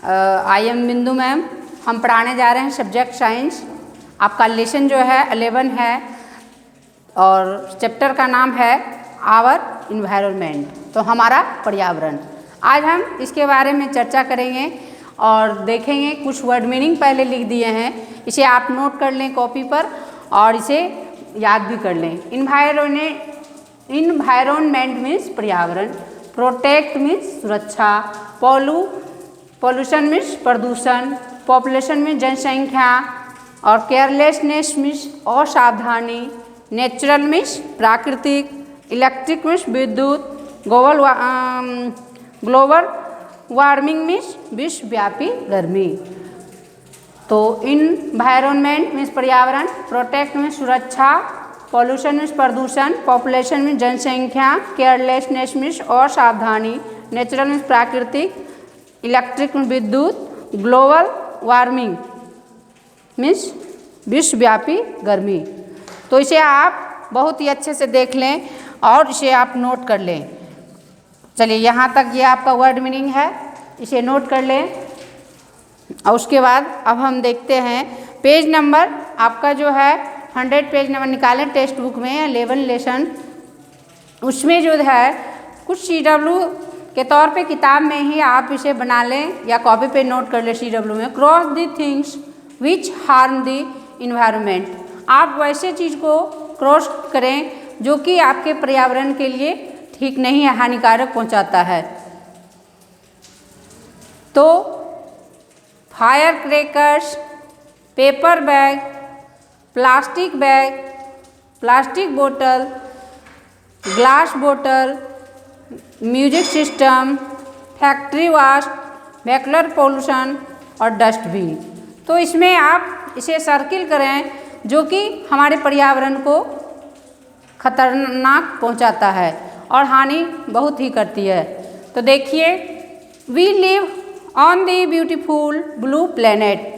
I am बिंदु ma'am. हम पढ़ाने जा रहे हैं सब्जेक्ट साइंस। आपका लेसन जो है 11 है और चैप्टर का नाम है आवर इन्वायरमेंट, तो हमारा पर्यावरण। आज हम इसके बारे में चर्चा करेंगे और देखेंगे। कुछ वर्ड मीनिंग पहले लिख दिए हैं, इसे आप नोट कर लें कॉपी पर और इसे याद भी कर लें। इन्वायरमेंट मीन्स पर्यावरण, प्रोटेक्ट मीन्स सुरक्षा, पॉल्यूशन मीन्स प्रदूषण, पॉपुलेशन मीन्स जनसंख्या और केयरलेसनेस मीन्स असावधानी, नेचुरल मीन्स प्राकृतिक, इलेक्ट्रिक मीन्स विद्युत, ग्लोबल वार्मिंग मीन्स विश्वव्यापी गर्मी। तो इन्वायरमेंट मीन्स पर्यावरण, प्रोटेक्ट मीन्स सुरक्षा, पॉल्यूशन मीन्स प्रदूषण, पॉपुलेशन मीन्स जनसंख्या, केयरलेसनेस मीन्स असावधानी, नेचुरल मीन्स प्राकृतिक, इलेक्ट्रिक मीन्स विद्युत, ग्लोबल वार्मिंग मीन्स विश्वव्यापी गर्मी। तो इसे आप बहुत ही अच्छे से देख लें और इसे आप नोट कर लें। चलिए, यहाँ तक ये आपका वर्ड मीनिंग है, इसे नोट कर लें। और उसके बाद अब हम देखते हैं पेज नंबर आपका जो है 100 पेज नंबर निकालें टेक्स्ट बुक में 11 लेसन। उसमें जो है कुछ CW के तौर पे किताब में ही आप इसे बना लें या कॉपी पे नोट कर लें CW में। Cross the things which harm the environment. आप वैसे चीज़ को क्रॉस करें जो कि आपके पर्यावरण के लिए ठीक नहीं है, हानिकारक पहुंचाता है। तो fire crackers, paper bag, plastic bag, plastic बोतल, ग्लास बोतल, music system, factory vast, vehicular pollution और डस्टबिन। तो इसमें आप इसे सर्किल करें जो कि हमारे पर्यावरण को खतरनाक पहुंचाता है और हानि बहुत ही करती है। तो देखिए, we live on the beautiful blue planet.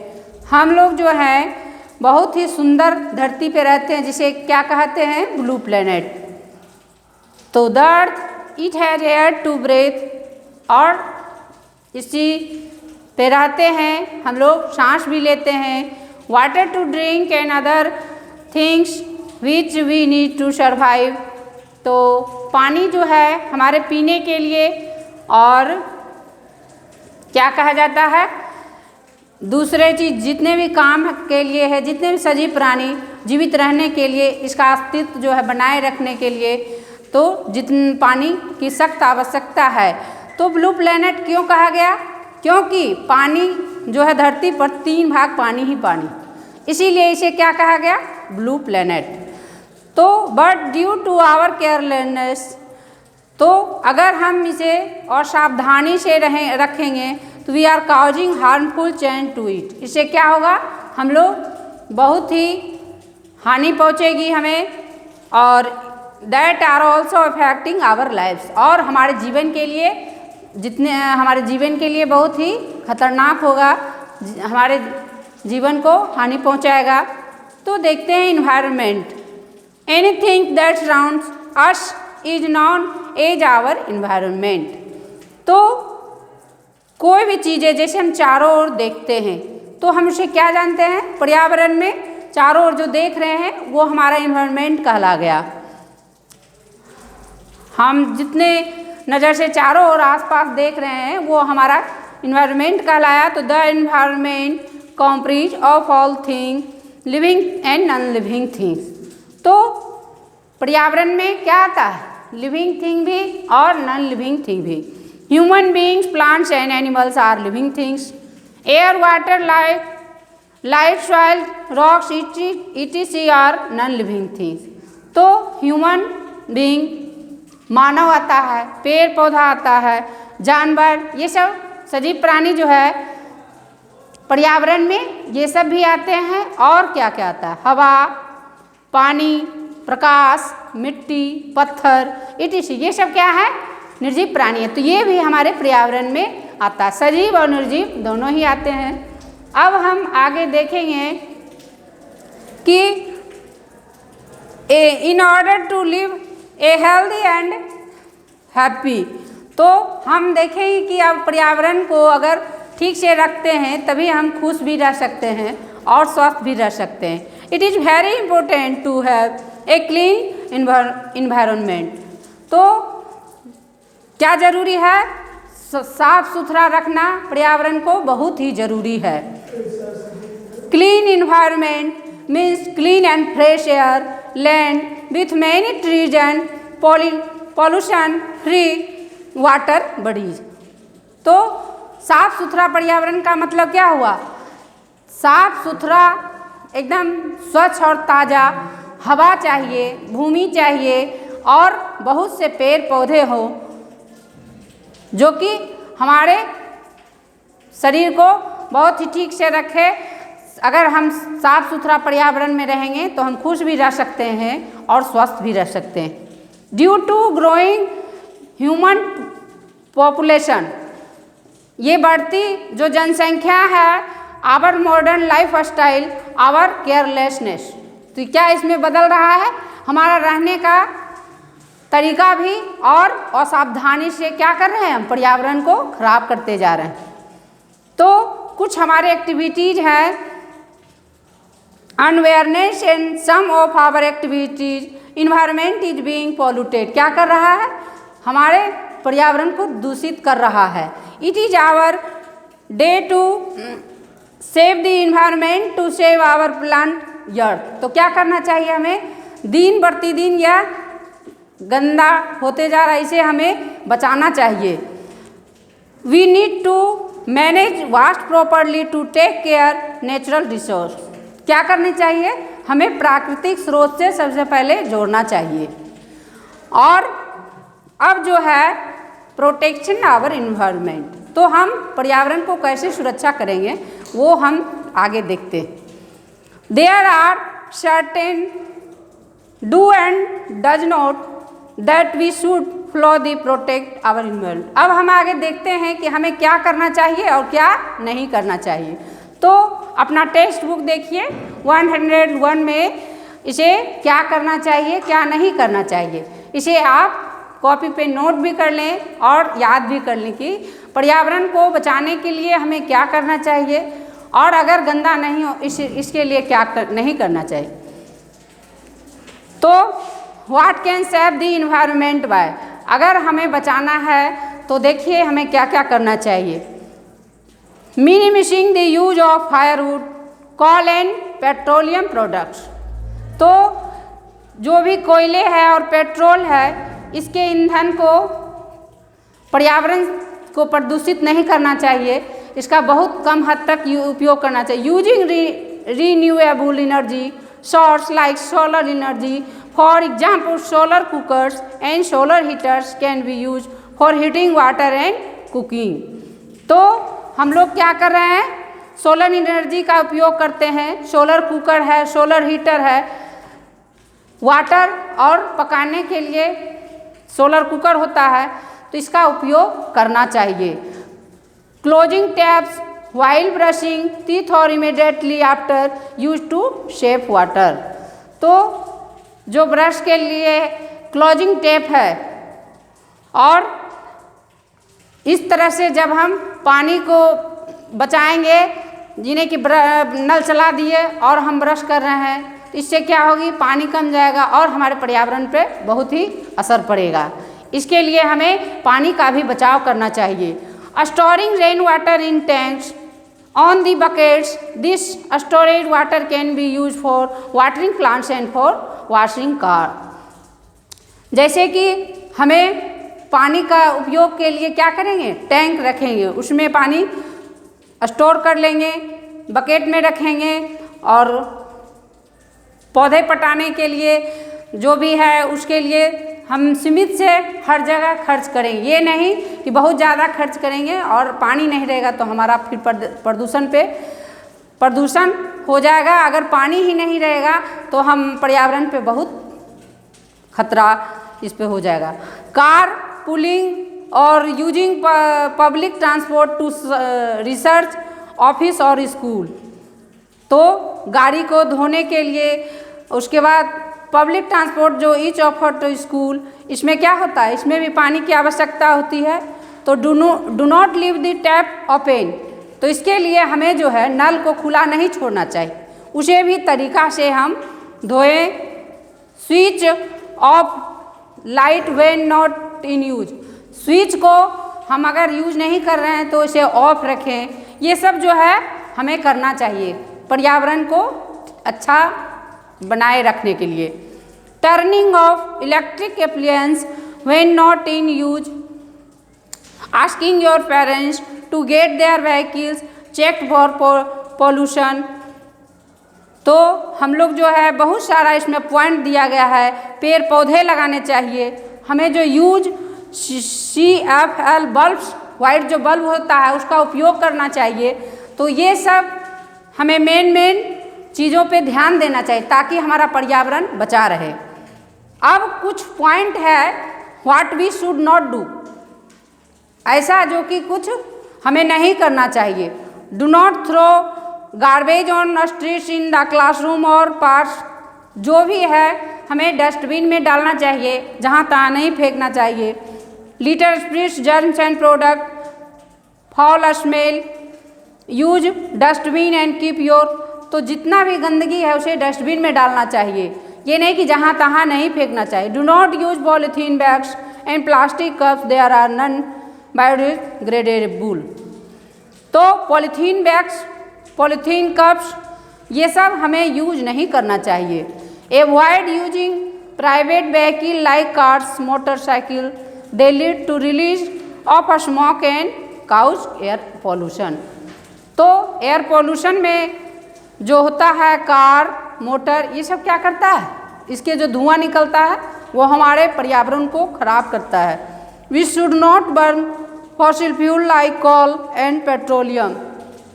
हम लोग जो हैं बहुत ही सुंदर धरती पे रहते हैं, जिसे क्या कहते हैं, ब्लू प्लेनेट। तो the earth it has air to breathe, और इसी पे रहते हैं हम लोग, सांस भी लेते हैं। Water to drink and other things which we need to survive. तो पानी जो है हमारे पीने के लिए और क्या कहा जाता है, दूसरे चीज़ जितने भी काम के लिए है, जितने भी सजीव प्राणी जीवित रहने के लिए, इसका अस्तित्व जो है बनाए रखने के लिए, तो जितने पानी की सख्त आवश्यकता है। तो ब्लू प्लेनेट क्यों कहा गया, क्योंकि पानी जो है धरती पर 3 भाग पानी ही पानी, इसीलिए इसे क्या कहा गया, ब्लू प्लेनेट। तो but due to our carelessness, तो अगर हम इसे और सावधानी से रखेंगे तो we are causing harmful change to it. इससे क्या होगा, हम लोग बहुत ही हानि पहुंचेगी हमें, और that are also affecting our lives, और हमारे जीवन के लिए हमारे जीवन के लिए बहुत ही खतरनाक होगा, हमारे जीवन को हानि पहुंचाएगा। तो देखते हैं environment. Anything that surrounds us is known as our environment. तो कोई भी चीज़ें जैसे हम चारों ओर देखते हैं तो हम उसे क्या जानते हैं, पर्यावरण में चारों ओर जो देख रहे हैं वो हमारा इन्वायरमेंट कहला गया। हम जितने नज़र से चारों ओर आसपास देख रहे हैं वो हमारा इन्वायरमेंट कहलाया। तो the environment comprise of all thing living and non living things. तो पर्यावरण में क्या आता है, लिविंग थिंग भी और नॉन लिविंग थिंग भी। Human beings, plants and animals are living things. Air, water, light, soil, rocks, etc are non living things. तो ह्यूमन बींग, मानव आता है, पेड़ पौधा आता है, जानवर, ये सब सजीव प्राणी जो है पर्यावरण में ये सब भी आते हैं। और क्या क्या आता है, हवा, पानी, प्रकाश, मिट्टी, पत्थर, etc ये सब क्या है, निर्जीव प्राणी है। तो ये भी हमारे पर्यावरण में आता है, सजीव और निर्जीव दोनों ही आते हैं। अब हम आगे देखेंगे कि in order to live a healthy and happy, तो हम देखेंगे कि अब पर्यावरण को अगर ठीक से रखते हैं तभी हम खुश भी रह सकते हैं और स्वस्थ भी रह सकते हैं। It is very important to have a clean environment. तो क्या ज़रूरी है? साफ सुथरा रखना पर्यावरण को बहुत ही ज़रूरी है। Clean environment means clean and fresh air, land with many trees and pollution free water bodies. तो साफ सुथरा पर्यावरण का मतलब क्या हुआ? साफ सुथरा एकदम स्वच्छ और ताज़ा हवा चाहिए, भूमि चाहिए और बहुत से पेड़ पौधे हों जो कि हमारे शरीर को बहुत ही ठीक से रखे। अगर हम साफ सुथरा पर्यावरण में रहेंगे तो हम खुश भी रह सकते हैं और स्वस्थ भी रह सकते हैं। Due to growing human population, ये बढ़ती जो जनसंख्या है, our modern life style, our carelessness, तो क्या इसमें बदल रहा है? हमारा रहने का तरीका भी और असावधानी से क्या कर रहे हैं? हम पर्यावरण को खराब करते जा रहे हैं। तो कुछ हमारे एक्टिविटीज़ हैं, unawareness and some of our activities, environment is being polluted. क्या कर रहा है? हमारे पर्यावरण को दूषित कर रहा है। It is our day to save the environment, to save our plant earth. तो क्या करना चाहिए हमें? दिन प्रतिदिन यह गंदा होते जा रहा है, इसे हमें बचाना चाहिए। We need to manage waste properly to take care natural resource. क्या करनी चाहिए? हमें प्राकृतिक स्रोत से सबसे पहले जोड़ना चाहिए। और अब जो है प्रोटेक्शन आवर इन्वायरमेंट, तो हम पर्यावरण को कैसे सुरक्षा करेंगे वो हम आगे देखते हैं। There are certain do and does not that we should follow the protect our environment. अब हम आगे देखते हैं कि हमें क्या करना चाहिए और क्या नहीं करना चाहिए। तो अपना टेक्स्ट बुक देखिए 101 में इसे क्या करना चाहिए क्या नहीं करना चाहिए, इसे आप कॉपी पे नोट भी कर लें और याद भी कर लें कि पर्यावरण को बचाने के लिए हमें क्या करना चाहिए और अगर गंदा नहीं हो इसके लिए क्या नहीं करना चाहिए। तो what can save the environment by, अगर हमें बचाना है तो देखिए हमें क्या क्या करना चाहिए। Minimising the use of firewood, coal and petroleum products. तो जो भी कोयले है और पेट्रोल है इसके ईंधन को पर्यावरण को प्रदूषित नहीं करना चाहिए, इसका बहुत कम हद तक उपयोग करना चाहिए। Using renewable energy source like solar energy, for example solar cookers and solar heaters can be use for heating water and cooking. तो हम लोग क्या कर रहे हैं? सोलर एनर्जी का उपयोग करते हैं, सोलर कुकर है, सोलर हीटर है, वाटर और पकाने के लिए सोलर कुकर होता है, तो इसका उपयोग करना चाहिए। Closing taps while brushing teeth और immediately after use to save water. तो जो ब्रश के लिए क्लोजिंग टैप है और इस तरह से जब हम पानी को बचाएंगे, जिन्हें कि नल चला दिए और हम ब्रश कर रहे हैं, तो इससे क्या होगी? पानी कम जाएगा और हमारे पर्यावरण पे बहुत ही असर पड़ेगा। इसके लिए हमें पानी का भी बचाव करना चाहिए। Storing rain water in tanks on the buckets, this storage water can be use for watering plants and for washing car. जैसे कि हमें पानी का उपयोग के लिए क्या करेंगे? टैंक रखेंगे, उसमें पानी स्टोर कर लेंगे, बकेट में रखेंगे और पौधे पटाने के लिए जो भी है उसके लिए हम सीमित से हर जगह खर्च करेंगे। ये नहीं कि बहुत ज़्यादा खर्च करेंगे और पानी नहीं रहेगा तो हमारा फिर प्रदूषण हो जाएगा। अगर पानी ही नहीं रहेगा तो हम पर्यावरण पे बहुत खतरा इस पे हो जाएगा। कार पुलिंग और using public transport to research office और स्कूल। तो गाड़ी को धोने के लिए, उसके बाद पब्लिक ट्रांसपोर्ट जो ईच ऑफर टू स्कूल, इसमें क्या होता है? इसमें भी पानी की आवश्यकता होती है। तो do not leave the tap open, तो इसके लिए हमें जो है नल को खुला नहीं छोड़ना चाहिए, उसे भी तरीका से हम धोएं। Switch off light when not in use, switch को हम अगर यूज नहीं कर रहे हैं तो इसे ऑफ रखें। ये सब जो है हमें करना चाहिए पर्यावरण को अच्छा बनाए रखने के लिए। Turning off electric appliance when not in use, asking your parents to get their vehicles checked for pollution. तो हम लोग जो है बहुत सारा इसमें पॉइंट दिया गया है, पेड़ पौधे लगाने चाहिए। हमें जो यूज CFL बल्ब्स, वाइट जो बल्ब होता है उसका उपयोग करना चाहिए। तो ये सब हमें मेन चीज़ों पे ध्यान देना चाहिए ताकि हमारा पर्यावरण बचा रहे। अब कुछ पॉइंट है what we should not do, ऐसा जो कि कुछ हमें नहीं करना चाहिए। Do not throw garbage on streets in the classroom और पार्क्स, जो भी है हमें डस्टबिन में डालना चाहिए, जहाँ तहाँ नहीं फेंकना चाहिए। Litre स्प्रिट्स germs and product fall smell, use dustbin and keep your, तो जितना भी गंदगी है उसे डस्टबिन में डालना चाहिए, ये नहीं कि जहाँ तहाँ नहीं फेंकना चाहिए। Do not use polythene bags and plastic cups, there are non biodegradable. तो पॉलीथीन बैग्स, पॉलीथीन कप्स, ये सब हमें यूज नहीं करना चाहिए। Avoid using private vehicle like cars, motorcycle, they lead to release of smoke and cause air pollution. तो air pollution में जो होता है कार, मोटर, ये सब क्या करता है, इसके जो धुआं निकलता है वो हमारे पर्यावरण को खराब करता है। We should not burn fossil fuel like coal and petroleum.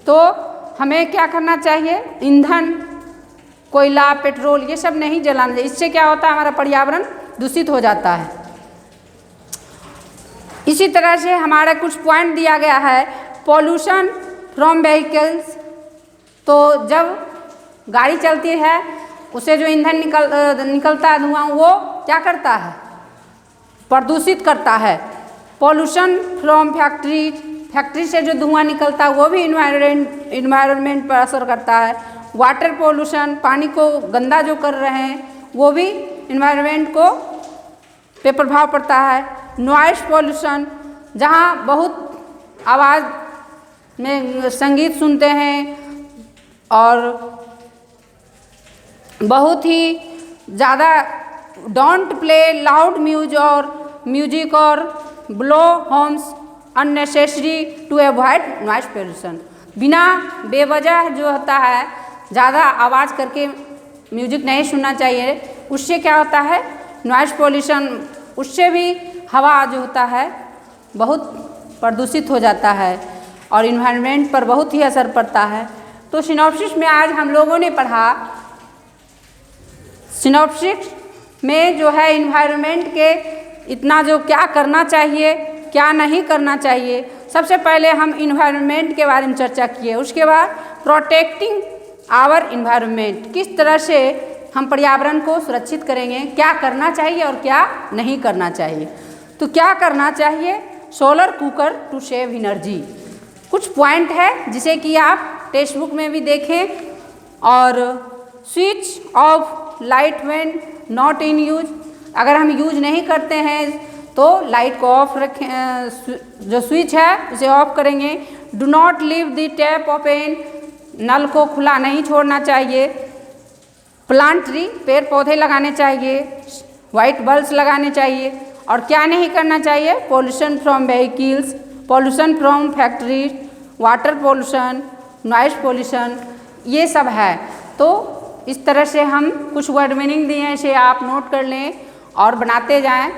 तो हमें क्या करना चाहिए, ईंधन, कोयला, पेट्रोल, ये सब नहीं जलाना चाहिए। इससे क्या होता है, हमारा पर्यावरण दूषित हो जाता है। इसी तरह से हमारा कुछ पॉइंट दिया गया है, पॉल्यूशन फ्रॉम व्हीकल्स। तो जब गाड़ी चलती है उससे जो ईंधन निकलता है धुआं, वो क्या करता है, प्रदूषित करता है। पॉल्यूशन फ्रॉम फैक्ट्रीज, फैक्ट्री से जो धुआं निकलता है वो भी इन्वायरमेंट पर असर करता है। वाटर पॉल्यूशन, पानी को गंदा जो कर रहे हैं वो भी इन्वायरमेंट को पे प्रभाव पड़ता है। नॉइस पॉल्यूशन, जहाँ बहुत आवाज़ में संगीत सुनते हैं और बहुत ही ज़्यादा डोंट प्ले लाउड म्यूजिक और blow horns unnecessary to avoid noise pollution. बिना बेवजह जो होता है ज़्यादा आवाज़ करके म्यूजिक नहीं सुनना चाहिए, उससे क्या होता है, नॉइस पॉल्यूशन, उससे भी हवा जो होता है बहुत प्रदूषित हो जाता है और इन्वायरमेंट पर बहुत ही असर पड़ता है। तो सिनॉप्सिस में आज हम लोगों ने पढ़ा, सिनॉप्सिस में जो है इन्वायरमेंट के इतना जो क्या करना चाहिए, क्या नहीं करना चाहिए। सबसे पहले हम इन्वायरमेंट के बारे में चर्चा किए, उसके बाद प्रोटेक्टिंग आवर इन्वायरमेंट, किस तरह से हम पर्यावरण को सुरक्षित करेंगे, क्या करना चाहिए और क्या नहीं करना चाहिए। तो क्या करना चाहिए, solar cooker to save energy, कुछ पॉइंट है जिसे कि आप टेक्स्ट बुक में भी देखें। और switch off light when not in use, अगर हम यूज नहीं करते हैं तो लाइट को ऑफ रखें, जो स्विच है उसे ऑफ करेंगे। Do not leave the tap open, नल को खुला नहीं छोड़ना चाहिए। प्लांट ट्री, पेड़ पौधे लगाने चाहिए। वाइट बल्ब्स लगाने चाहिए। और क्या नहीं करना चाहिए, pollution from vehicles, pollution from factories, water pollution, noise pollution, ये सब है। तो इस तरह से हम कुछ वर्ड मीनिंग दिए हैं, इसे आप नोट कर लें और बनाते जाएं।